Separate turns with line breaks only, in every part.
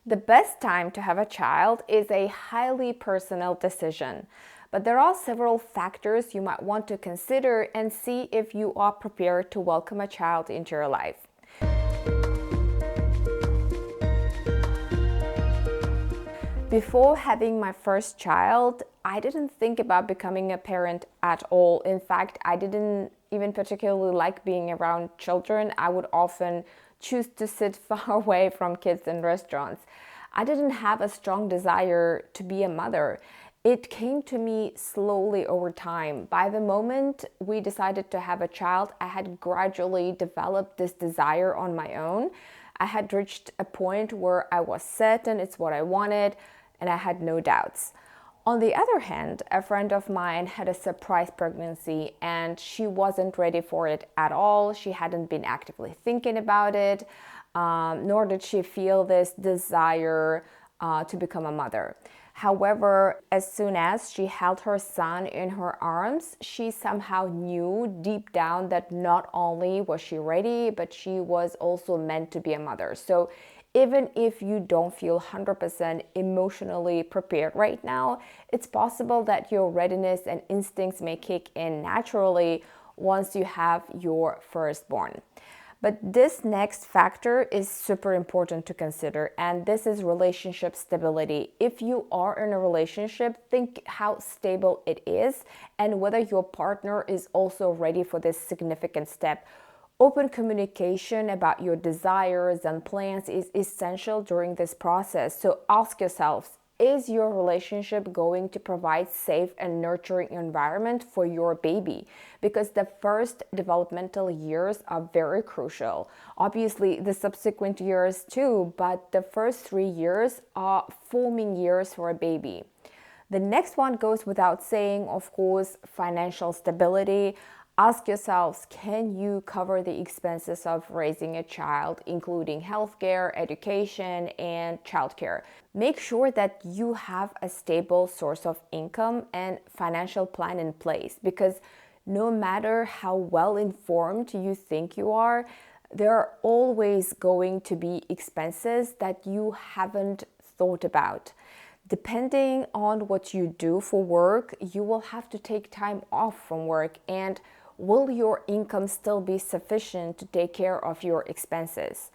The best time to have a child is a highly personal decision, but there are several factors you might want to consider and see if you are prepared to welcome a child into your life. Before having my first child, I didn't think about becoming a parent at all. In fact, I didn't even particularly like being around children. I would often choose to sit far away from kids in restaurants. I didn't have a strong desire to be a mother. It came to me slowly over time. By the moment we decided to have a child, I had gradually developed this desire on my own. I had reached a point where I was certain it's what I wanted, and I had no doubts. On the other hand, a friend of mine had a surprise pregnancy and she wasn't ready for it at all. She hadn't been actively thinking about it, nor did she feel this desire to become a mother. However, as soon as she held her son in her arms, she somehow knew deep down that not only was she ready, but she was also meant to be a mother. So even if you don't feel 100% emotionally prepared right now, it's possible that your readiness and instincts may kick in naturally once you have your firstborn. But this next factor is super important to consider, and this is relationship stability. If you are in a relationship, think how stable it is and whether your partner is also ready for this significant step. Open communication about your desires and plans is essential during this process. So ask yourselves, is your relationship going to provide safe and nurturing environment for your baby? Because the first developmental years are very crucial. Obviously, the subsequent years too, but the first 3 years are forming years for a baby. The next one goes without saying, of course, financial stability. Ask yourselves, can you cover the expenses of raising a child, including healthcare, education, and childcare? Make sure that you have a stable source of income and financial plan in place, because no matter how well informed you think you are, there are always going to be expenses that you haven't thought about. Depending on what you do for work, you will have to take time off from work, and will your income still be sufficient to take care of your expenses?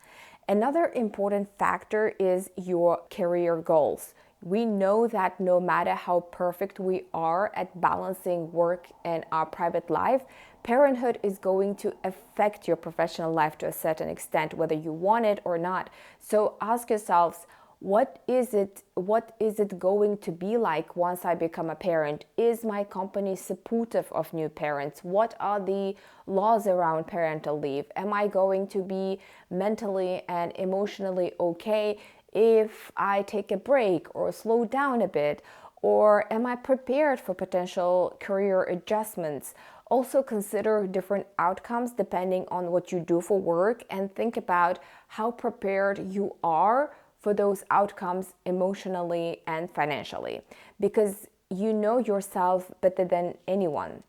Another important factor is your career goals. We know that no matter how perfect we are at balancing work and our private life, parenthood is going to affect your professional life to a certain extent, whether you want it or not. So ask yourselves, what is it going to be like once I become a parent? Is my company supportive of new parents? What are the laws around parental leave? Am I going to be mentally and emotionally okay if I take a break or slow down a bit? Or am I prepared for potential career adjustments? Also consider different outcomes depending on what you do for work, and think about how prepared you are for those outcomes emotionally and financially, because you know yourself better than anyone.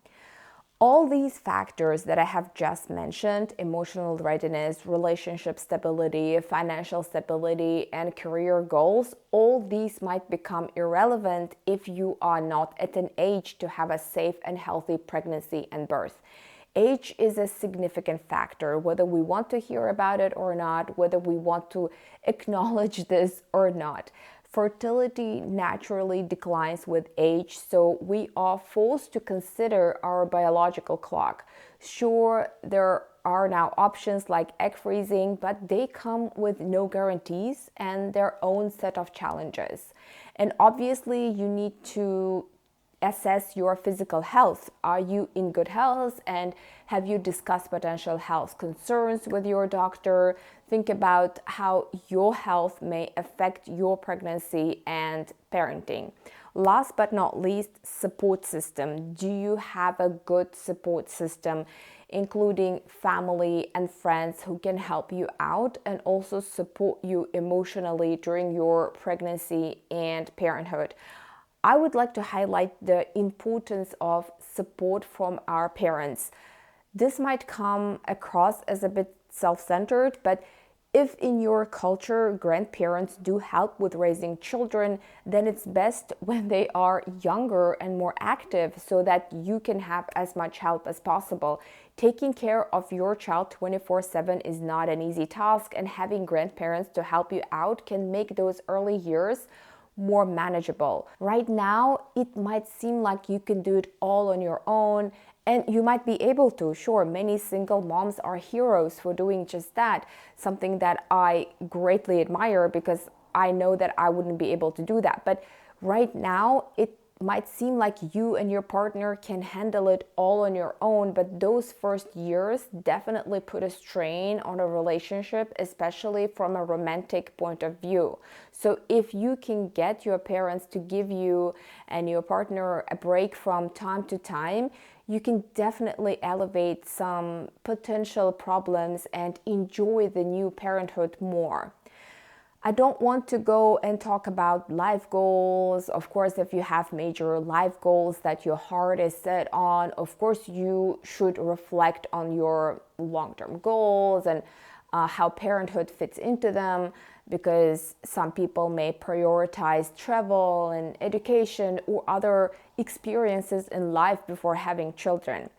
All these factors that I have just mentioned, emotional readiness, relationship stability, financial stability, and career goals, all these might become irrelevant if you are not at an age to have a safe and healthy pregnancy and birth. Age is a significant factor, whether we want to hear about it or not, whether we want to acknowledge this or not. Fertility naturally declines with age, so we are forced to consider our biological clock. Sure, there are now options like egg freezing, but they come with no guarantees and their own set of challenges. And obviously, you need to assess your physical health. Are you in good health, and have you discussed potential health concerns with your doctor? Think about how your health may affect your pregnancy and parenting. Last but not least, support system. Do you have a good support system, including family and friends who can help you out and also support you emotionally during your pregnancy and parenthood? I would like to highlight the importance of support from our parents. This might come across as a bit self-centered, but If in your culture grandparents do help with raising children, then it's best when they are younger and more active so that you can have as much help as possible. Taking care of your child 24/7 is not an easy task, and having grandparents to help you out can make those early years more manageable. Right now, it might seem like you can do it all on your own, and you might be able to. Sure, many single moms are heroes for doing just that, something that I greatly admire because I know that I wouldn't be able to do that. But right now, it might seem like you and your partner can handle it all on your own, but those first years definitely put a strain on a relationship, especially from a romantic point of view. So if you can get your parents to give you and your partner a break from time to time, you can definitely elevate some potential problems and enjoy the new parenthood more. I don't want to go and talk about life goals. Of course, if you have major life goals that your heart is set on, of course, you should reflect on your long-term goals and how parenthood fits into them, because some people may prioritize travel and education or other experiences in life before having children.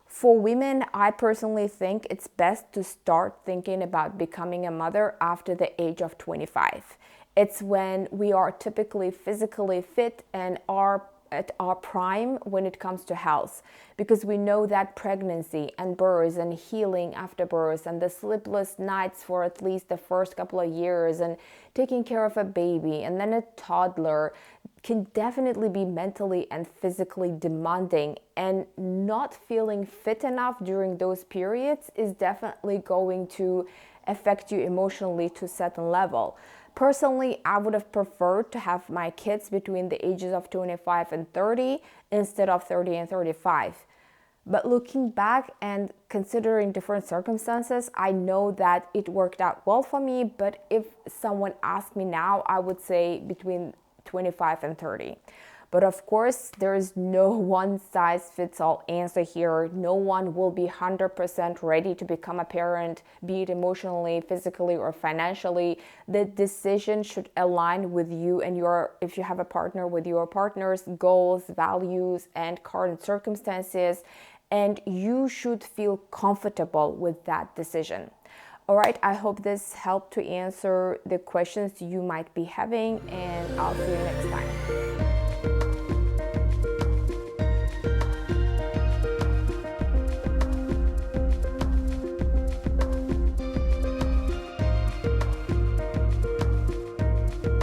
For women, I personally think it's best to start thinking about becoming a mother after the age of 25. It's when we are typically physically fit and are at our prime when it comes to health, because we know that pregnancy and birth and healing after birth and the sleepless nights for at least the first couple of years and taking care of a baby and then a toddler can definitely be mentally and physically demanding, and not feeling fit enough during those periods is definitely going to affect you emotionally to a certain level. Personally, I would have preferred to have my kids between the ages of 25 and 30 instead of 30 and 35. But looking back and considering different circumstances, I know that it worked out well for me. But if someone asked me now, I would say between 25 and 30. But of course, there is no one size fits all answer here. No one will be 100% ready to become a parent, be it emotionally, physically, or financially. The decision should align with you and if you have a partner, with your partner's goals, values, and current circumstances. And you should feel comfortable with that decision. All right, I hope this helped to answer the questions you might be having, and I'll see you next time.